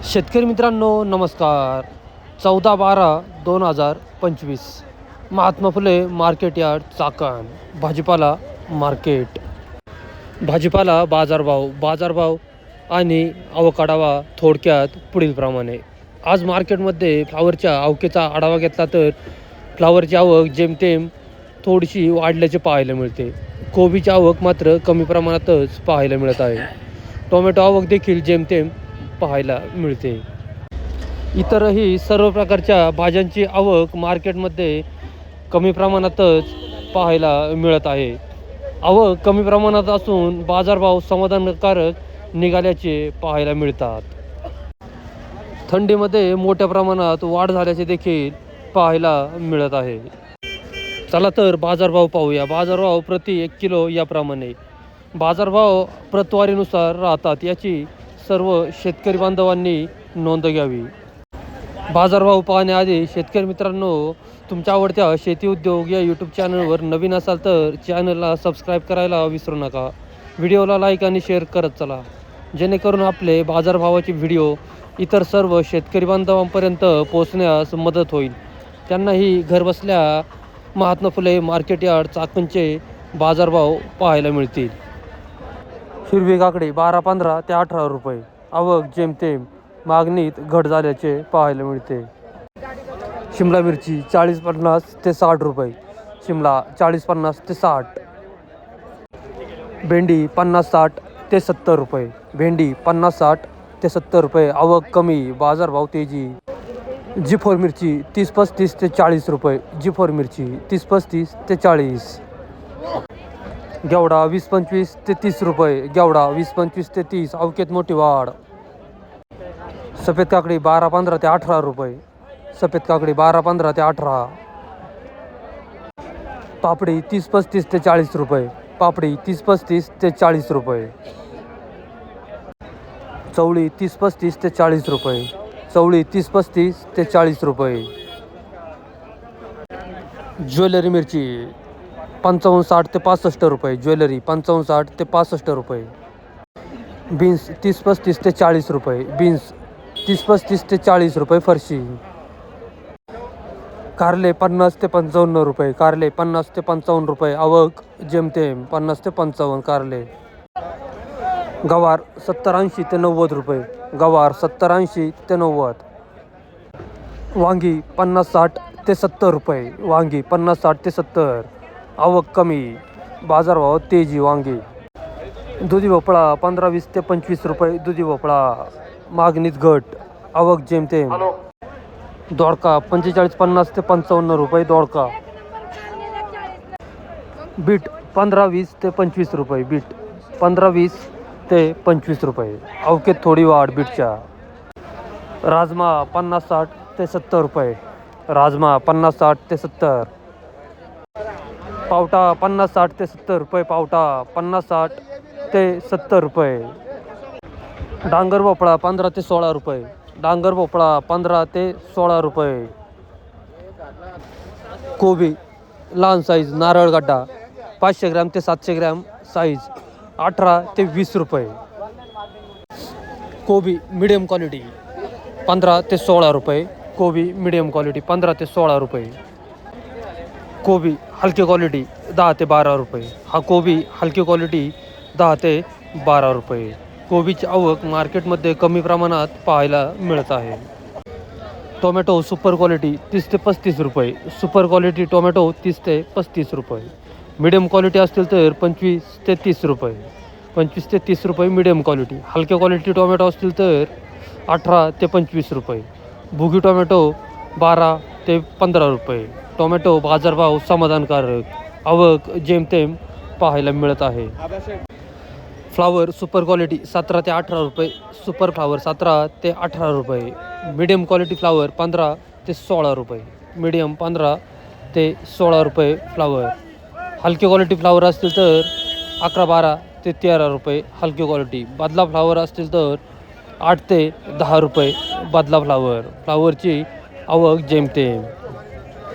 शेतकरी मित्रांनो नमस्कार. 14/12/2025 महात्मा फुले मार्केट यार्ड चाकण. भाजीपाला मार्केट. भाजीपाला बाजारभाव आणि आवक थोडक्यात पुढीलप्रमाणे. आज मार्केटमध्ये फ्लावरच्या आवकेचा आढावा घेतला तर फ्लावरची आवक जेमतेम थोडीशी वाढल्याचे पाहायला मिळते. कोबीची आवक मात्र कमी प्रमाणातच पाहायला मिळत आहे. टोमॅटो आवक देखील जेमतेम पाहायला मिळते. इतरही सर्व प्रकारच्या भाज्यांची आवक मार्केटमध्ये कमी प्रमाणातच पाहायला मिळत आहे. आवक कमी प्रमाणात असून बाजारभाव समाधानकारक निघाल्याचे पाहायला मिळतात. थंडीमध्ये मोठ्या प्रमाणात वाढ झाल्याचे देखील पाहायला मिळत आहे. चला तर बाजारभाव पाहूया. बाजारभाव प्रति 1 किलो याप्रमाणे. बाजारभाव प्रतवारीनुसार राहतात याची सर्व शेतकरी बांधवांनी नोंद घ्यावी. बाजारभाव पाहण्याआधी शेतकरी मित्रांनो, तुमच्या आवडत्या शेती उद्योग या यूट्यूब चॅनलवर नवीन असाल तर चॅनलला सबस्क्राईब करायला विसरू नका. व्हिडिओला लाईक आणि शेअर करत चला, जेणेकरून आपले बाजारभावाचे व्हिडिओ इतर सर्व शेतकरी बांधवांपर्यंत पोहोचण्यास मदत होईल. त्यांनाही घरबसल्या महात्मा फुले मार्केट यार्ड चाकणचे बाजारभाव पाहायला मिळतील. हिरवी काकडी 12-15 ते 18 रुपये. आवक जेमतेम मागणीत घट झाल्याचे पाहायला मिळते. शिमला मिरची 40-50 ते 60 रुपये. शिमला 40-50 ते 60. भेंडी 50-60 ते 70 रुपये. भेंडी 50-60 ते 70 रुपये. आवक कमी, बाजारभाव तेजी. जी4 मिरची 30-35 ते 40 रुपये. जी4 मिरची 30-35 ते 40. गेवडा 20-25 ते 30 रुपये. गेवडा 20-25 ते 30. अवकेत मोठी वाढ. सफेद काकडी 12-15 ते 18 रुपये. सफेद काकडी 12-15 ते 18. पापडी 30-35 ते 40 रुपये. पापडी 30-35 ते 40 रुपये. चवळी 30-35 ते 40 रुपये. चवळी 30-35 ते 40 रुपये. ज्वेलरी मिरची 55-60 ते 65 रुपये. ज्वेलरी 55-60 ते 65 रुपये. बीन्स 30-35 ते 40 रुपये. बीन्स 30-35 ते 40 रुपये. फरशी. कारले 50 ते 55 रुपये. कारले 50 ते 55 रुपये. आवक जेमतेम 50 ते 55 कारले. गवार 70-80 ते 90 रुपये. गवार 70-80 ते 90. वांगी 50-60 ते 70 रुपये. वांगी 50-60 ते 70. आवक कमी, बाजारभाव तेजी. वांगी. दुधी भोपळा 15-20 ते 25 रुपये. दुधी भोपळा मागणीत घट, आवक जेमतेम. दोडका 45-50 ते 55 रुपये. दोडका. बीट 15-20 ते 25 रुपये. बीट 15-20 ते 25 रुपये. अवकेत थोडी वाढ बीटच्या. राजमा 50-60 ते 70 रुपये. राजमा 50-60 ते 70. पावटा 50-60 ते 70 रुपये. पावटा 50-60 ते 70 रुपये. डांगर भोपळा 15 ते 16 रुपये. डांगर भोपळा 15 ते 16 रुपये. कोबी लहान साईज नारळ गड्डा 500 ग्रॅम ते 700 ग्रॅम साईज 18 ते 20 रुपये. कोबी मीडियम क्वालिटी 15 ते 16 रुपये. कोबी मीडियम क्वालिटी 15 ते 16 रुपये. कोबी हलकी क्वालिटी 10 ते 12 रुपये. हा कोबी हलकी क्वालिटी 10 ते 12 रुपये. कोबीची आवक मार्केटमध्ये कमी प्रमाणात पाहायला मिळत आहे. टोमॅटो सुपर क्वालिटी 30 ते 35 रुपये. सुपर क्वालिटी टोमॅटो 30 ते 35 रुपये. मीडियम क्वालिटी असतील तर 25 ते 30 रुपये. 25 ते 30 रुपये मीडियम क्वालिटी. हलक्या क्वालिटी टोमॅटो असतील तर 18 ते 25 रुपये. बुगी टोमॅटो 12 ते 15 रुपये. टोमॅटो बाजारभाव समाधानकारक, आवक जेमतेम पाहायला मिळत आहे. फ्लावर सुपर क्वालिटी 17 ते 18 रुपये. सुपर फ्लावर 17 ते 18 रुपये. मीडियम क्वालिटी फ्लावर 15 ते 16 रुपये. मीडियम 15 ते 16 रुपये फ्लावर. हलकी क्वालिटी फ्लावर असतील तर 11-12 ते 13 रुपये. हलकी क्वालिटी. बदला फ्लावर असतील तर 8 ते 10 रुपये. बदला फ्लावर. फ्लावरची आवक जेमतेम.